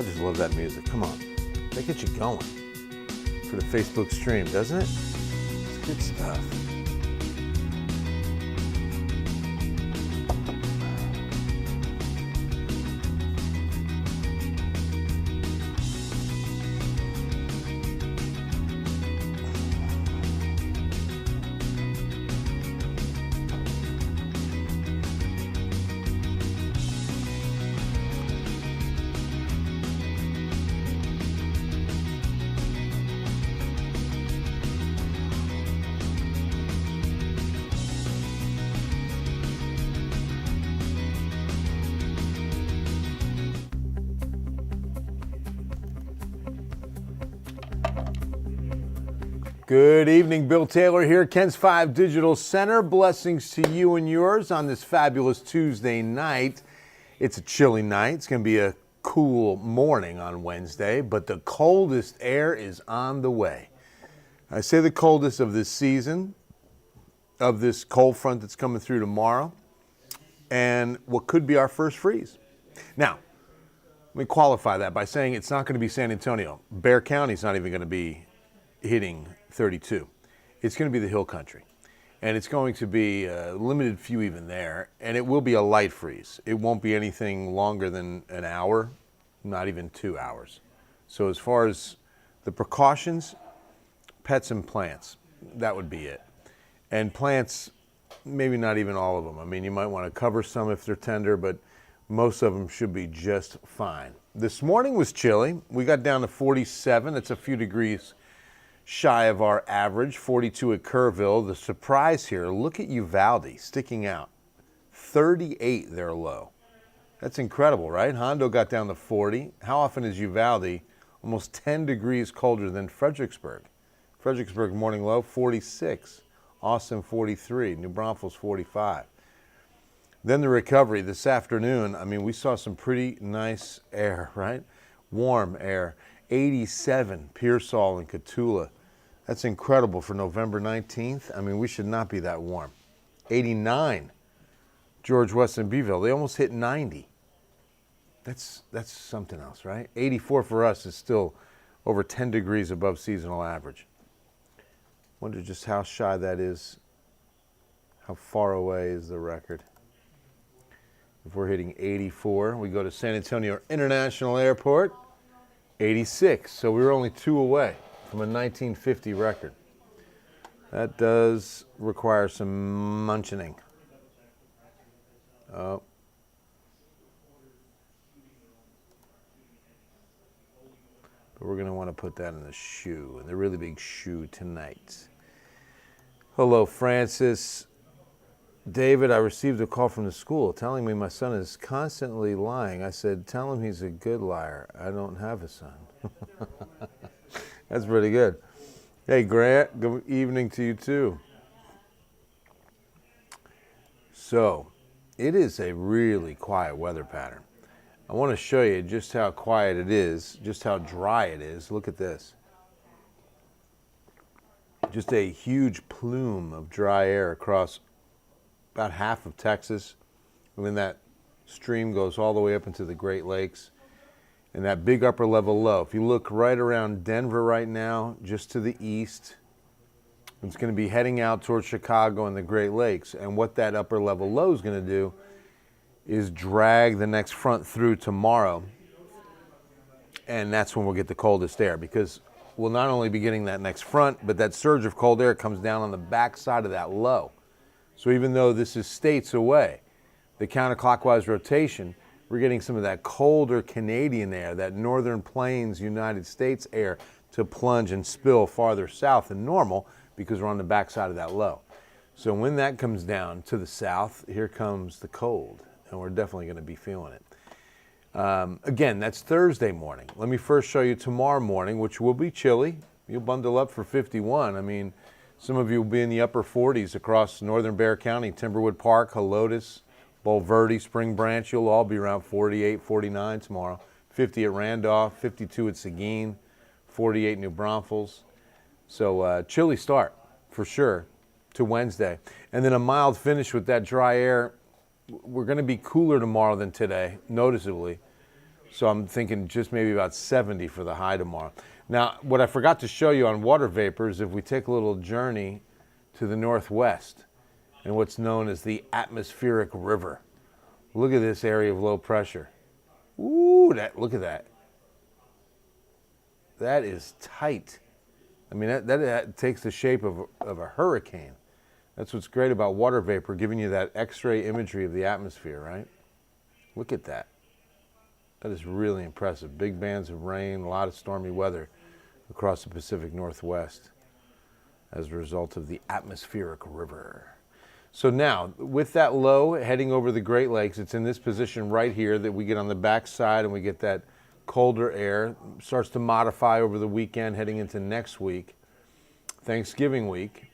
I just love that music. Come on. That gets you going for the Facebook stream, doesn't it? It's good stuff. Good evening, Bill Taylor here, Ken's 5 Digital Center. Blessings to you and yours on this fabulous Tuesday night. It's a chilly night. It's going to be a cool morning on Wednesday, but the coldest air is on the way. I say the coldest of this season, of this cold front that's coming through tomorrow, and what could be our first freeze. Now, let me qualify that by saying it's not going to be San Antonio. Bexar County's not even going to be hitting 32. It's going to be the hill country, and it's going to be a limited few even there, and it will be a light freeze. It won't be anything longer than an hour, not even 2 hours. So as far as the precautions, pets and plants, that would be it. And plants, maybe not even all of them. I mean, you might want to cover some if they're tender, but most of them should be just fine. This morning was chilly. We got down to 47. That's a few degrees shy of our average, 42 at Kerrville. The surprise here, look at Uvalde sticking out. 38 their low. That's incredible, right? Hondo got down to 40. How often is Uvalde almost 10 degrees colder than Fredericksburg? Fredericksburg morning low, 46. Austin, 43. New Braunfels, 45. Then the recovery this afternoon, I mean, we saw some pretty nice air, right? Warm air. 87, Pearsall and Cotulla. That's incredible for November 19th. I mean, we should not be that warm. 89, George Weston Beeville. They almost hit 90. That's something else, right? 84 for us is still over 10 degrees above seasonal average. Wonder just how shy that is. How far away is the record? If we're hitting 84, we go to San Antonio International Airport. 86, so we were only 2 away from a 1950 record. That does require some munching. Oh. But we're going to want to put that in the shoe, in the really big shoe tonight. Hello, Francis. David, I received a call from the school telling me my son is constantly lying. I said, tell him he's a good liar. I don't have a son. That's pretty good. Hey, Grant, good evening to you too. So, it is a really quiet weather pattern. I want to show you just how quiet it is, just how dry it is. Look at this. Just a huge plume of dry air across about half of Texas, and then that stream goes all the way up into the Great Lakes, and that big upper level low. If you look right around Denver right now, just to the east, it's going to be heading out towards Chicago and the Great Lakes, and what that upper level low is going to do is drag the next front through tomorrow, and that's when we'll get the coldest air, because we'll not only be getting that next front, but that surge of cold air comes down on the back side of that low. So even though this is states away, the counterclockwise rotation, we're getting some of that colder Canadian air, that northern plains United States air to plunge and spill farther south than normal because we're on the backside of that low. So when that comes down to the south, here comes the cold, and we're definitely going to be feeling it. Again, that's Thursday morning. Let me first show you tomorrow morning, which will be chilly. You'll bundle up for 51. I mean, some of you will be in the upper 40s across northern Bexar County, Timberwood Park, Helotes, Bulverde, Spring Branch. You'll all be around 48, 49 tomorrow. 50 at Randolph, 52 at Seguin, 48 New Braunfels. So chilly start for sure to Wednesday. And then a mild finish with that dry air. We're going to be cooler tomorrow than today, noticeably. So I'm thinking just maybe about 70 for the high tomorrow. Now, what I forgot to show you on water vapor is if we take a little journey to the northwest and what's known as the atmospheric river. Look at this area of low pressure. Ooh, look at that. That is tight. I mean, that takes the shape of a hurricane. That's what's great about water vapor, giving you that X-ray imagery of the atmosphere, right? Look at that. That is really impressive. Big bands of rain, a lot of stormy weather across the Pacific Northwest as a result of the atmospheric river. So now, with that low heading over the Great Lakes, it's in this position right here that we get on the backside and we get that colder air. It starts to modify over the weekend heading into next week, Thanksgiving week.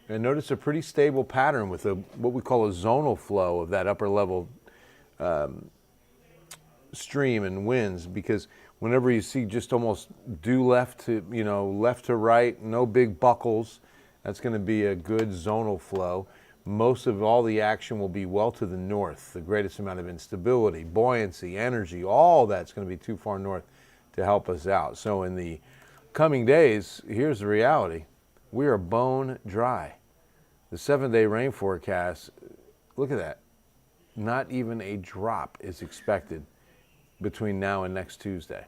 And notice a pretty stable pattern with what we call a zonal flow of that upper level stream and winds, because whenever you see just almost due left to right, no big buckles, that's going to be a good zonal flow. Most of all the action will be well to the north. The greatest amount of instability, buoyancy, energy, all that's going to be too far north to help us out. So in the coming days, here's the reality. We are bone dry. The 7-day rain forecast, look at that. Not even a drop is expected between now and next Tuesday.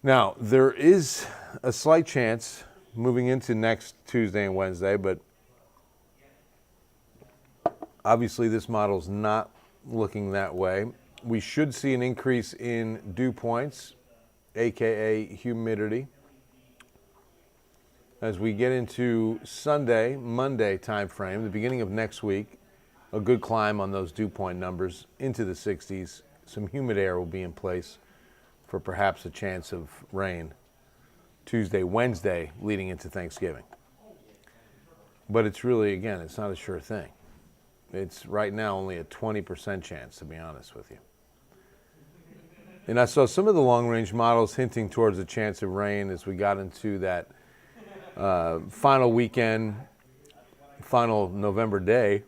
Now, there is a slight chance moving into next Tuesday and Wednesday, but obviously this model's not looking that way. We should see an increase in dew points, aka humidity. As we get into Sunday, Monday time frame, the beginning of next week, a good climb on those dew point numbers into the 60s. Some humid air will be in place for perhaps a chance of rain Tuesday, Wednesday, leading into Thanksgiving. But it's really, again, it's not a sure thing. It's right now only a 20% chance, to be honest with you. And I saw some of the long-range models hinting towards a chance of rain as we got into that final weekend, final November day,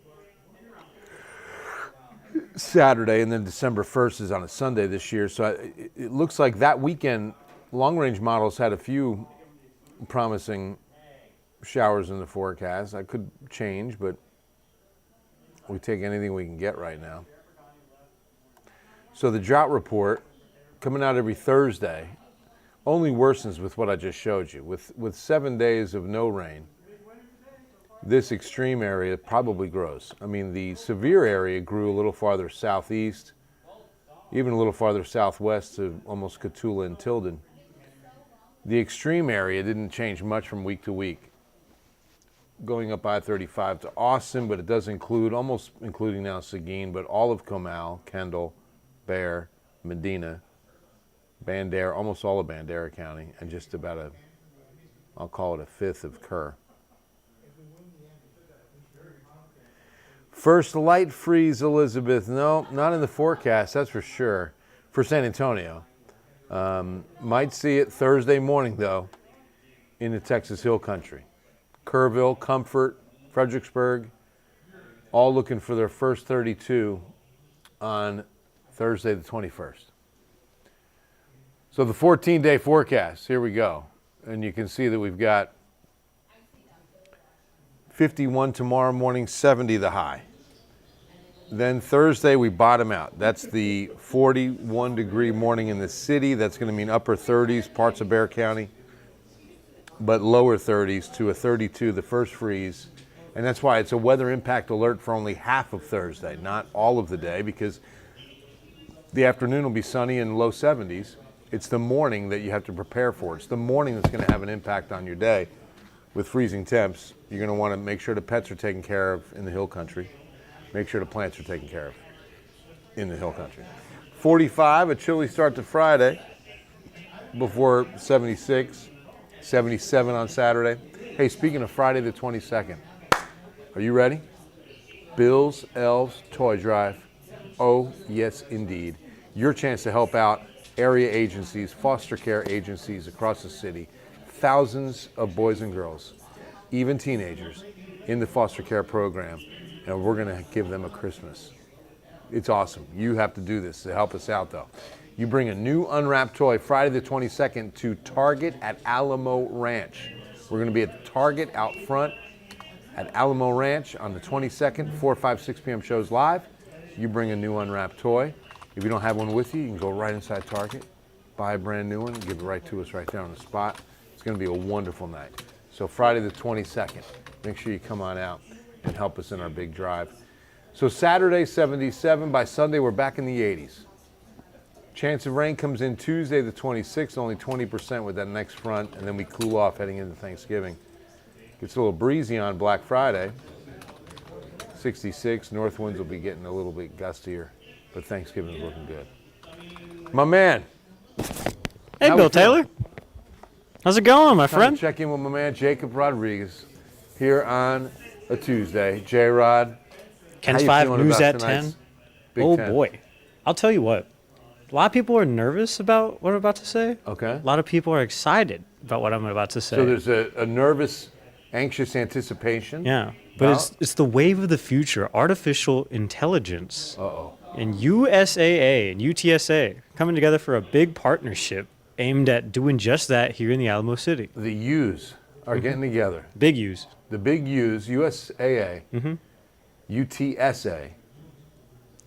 Saturday, and then December 1st is on a Sunday this year. So it looks like that weekend, long-range models had a few promising showers in the forecast. That could change, but we take anything we can get right now. So the drought report coming out every Thursday only worsens with what I just showed you. With 7 days of no rain, this extreme area probably grows. I mean, the severe area grew a little farther southeast, even a little farther southwest to almost Cotulla and Tilden. The extreme area didn't change much from week to week, going up I-35 to Austin, but it does include, almost including now Seguin, but all of Comal, Kendall, Bear, Medina, Bandera, almost all of Bandera County, and just about I'll call it a fifth of Kerr. First light freeze, Elizabeth. No, not in the forecast, that's for sure, for San Antonio. Might see it Thursday morning, though, in the Texas Hill Country. Kerrville, Comfort, Fredericksburg, all looking for their first 32 on Thursday the 21st. So the 14-day forecast, here we go. And you can see that we've got 51 tomorrow morning, 70 the high. Then Thursday we bottom out. That's the 41-degree morning in the city. That's going to mean upper 30s, parts of Bexar County, but lower 30s to a 32, the first freeze. And that's why it's a weather impact alert for only half of Thursday, not all of the day, because the afternoon will be sunny and low 70s. It's the morning that you have to prepare for. It's the morning that's going to have an impact on your day with freezing temps. You're going to want to make sure the pets are taken care of in the hill country. Make sure the plants are taken care of in the hill country. 45, a chilly start to Friday before 76, 77 on Saturday. Hey, speaking of Friday the 22nd, are you ready? Bill's Elves Toy Drive. Oh, yes, indeed. Your chance to help out area agencies, foster care agencies across the city, thousands of boys and girls, even teenagers, in the foster care program, and we're going to give them a Christmas. It's awesome. You have to do this to help us out, though. You bring a new unwrapped toy Friday the 22nd to Target at Alamo Ranch. We're going to be at the Target out front at Alamo Ranch on the 22nd, 4, 5, 6 p.m. shows live. You bring a new unwrapped toy. If you don't have one with you, you can go right inside Target, buy a brand new one, and give it right to us right there on the spot. It's going to be a wonderful night. So Friday the 22nd, make sure you come on out and help us in our big drive. So Saturday, 77. By Sunday, we're back in the 80s. Chance of rain comes in Tuesday the 26th, only 20% with that next front, and then we cool off heading into Thanksgiving. Gets a little breezy on Black Friday. 66. North winds will be getting a little bit gustier, but Thanksgiving is looking good. My man. Hey, Bill Taylor. How's it going, my friend? Check in with my man Jacob Rodriguez here on a Tuesday. J-Rod. Ken's 5 News at 10. Oh, 10. Boy. I'll tell you what. A lot of people are nervous about what I'm about to say. Okay. A lot of people are excited about what I'm about to say. So there's a nervous, anxious anticipation. Yeah. But it's the wave of the future, artificial intelligence. Uh-oh. And USAA and UTSA coming together for a big partnership aimed at doing just that here in the Alamo City. The U's are getting together. Big U's. The big U's, USAA, UTSA,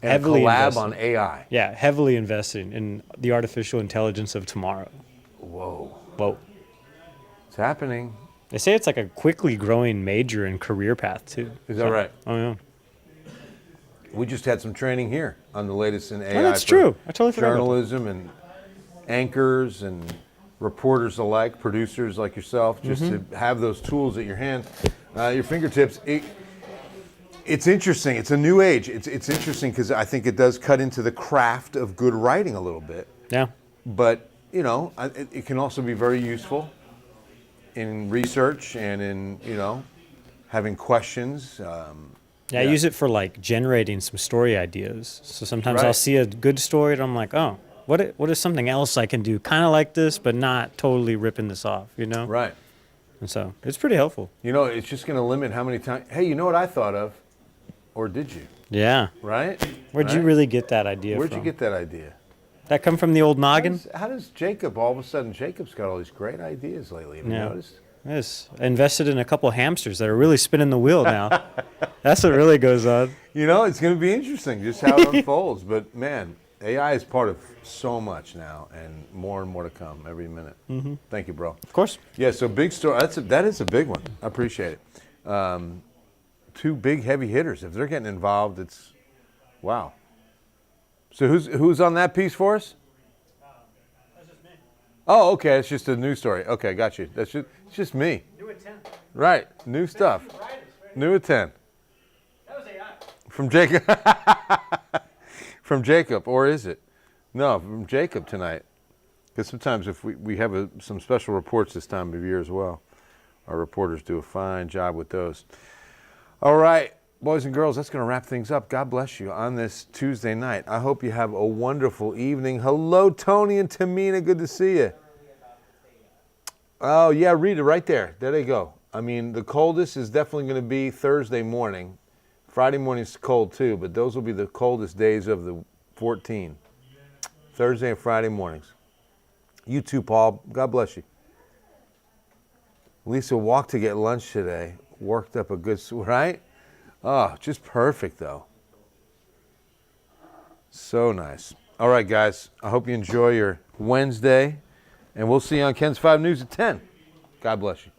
and Heavily a collab invested. on AI. Yeah, heavily investing in the artificial intelligence of tomorrow. Whoa. Whoa. It's happening. They say it's like a quickly growing major and career path, too. Is that right? Oh, yeah. We just had some training here on the latest in AI. Oh, that's for true. I totally forgot about journalism and anchors and reporters alike, producers like yourself, just to have those tools at your hand, your fingertips. It's interesting. It's a new age. It's interesting because I think it does cut into the craft of good writing a little bit. Yeah. But, you know, it can also be very useful in research and in, you know, having questions. I use it for like generating some story ideas. So sometimes Right. I'll see a good story and I'm like, oh, what is something else I can do kind of like this, but not totally ripping this off, you know? Right. And so it's pretty helpful. You know, it's just going to limit how many times. Hey, you know what I thought of? Or did you? Yeah. Right? Where'd you really get that idea Where'd from? you get that idea? That come from the old noggin? How does Jacob, all of a sudden, Jacob's got all these great ideas lately. Have you noticed? Yes. I invested in a couple hamsters that are really spinning the wheel now. That's what really goes on. You know, it's going to be interesting just how it unfolds. But, man, AI is part of so much now and more to come every minute. Thank you, bro. Of course. Yeah, so big story. That is a big one. I appreciate it. Two big heavy hitters. If they're getting involved, it's wow. So who's on that piece for us? That's just me. Oh, okay. It's just a news story. Okay, got you. It's just me. New at 10. Right. New stuff. New at 10. That was AI. From Jacob. From Jacob, or is it? No, from Jacob tonight. Because sometimes if we have some special reports this time of year as well. Our reporters do a fine job with those. All right, boys and girls, that's going to wrap things up. God bless you on this Tuesday night. I hope you have a wonderful evening. Hello, Tony and Tamina. Good to see you. Oh, yeah, read it right there. There they go. I mean, the coldest is definitely going to be Thursday morning. Friday morning's cold, too, but those will be the coldest days of the 14. Thursday and Friday mornings. You too, Paul. God bless you. Lisa walked to get lunch today. Worked up a good, right? Oh, just perfect, though. So nice. All right, guys. I hope you enjoy your Wednesday, and we'll see you on Ken's 5 News at 10. God bless you.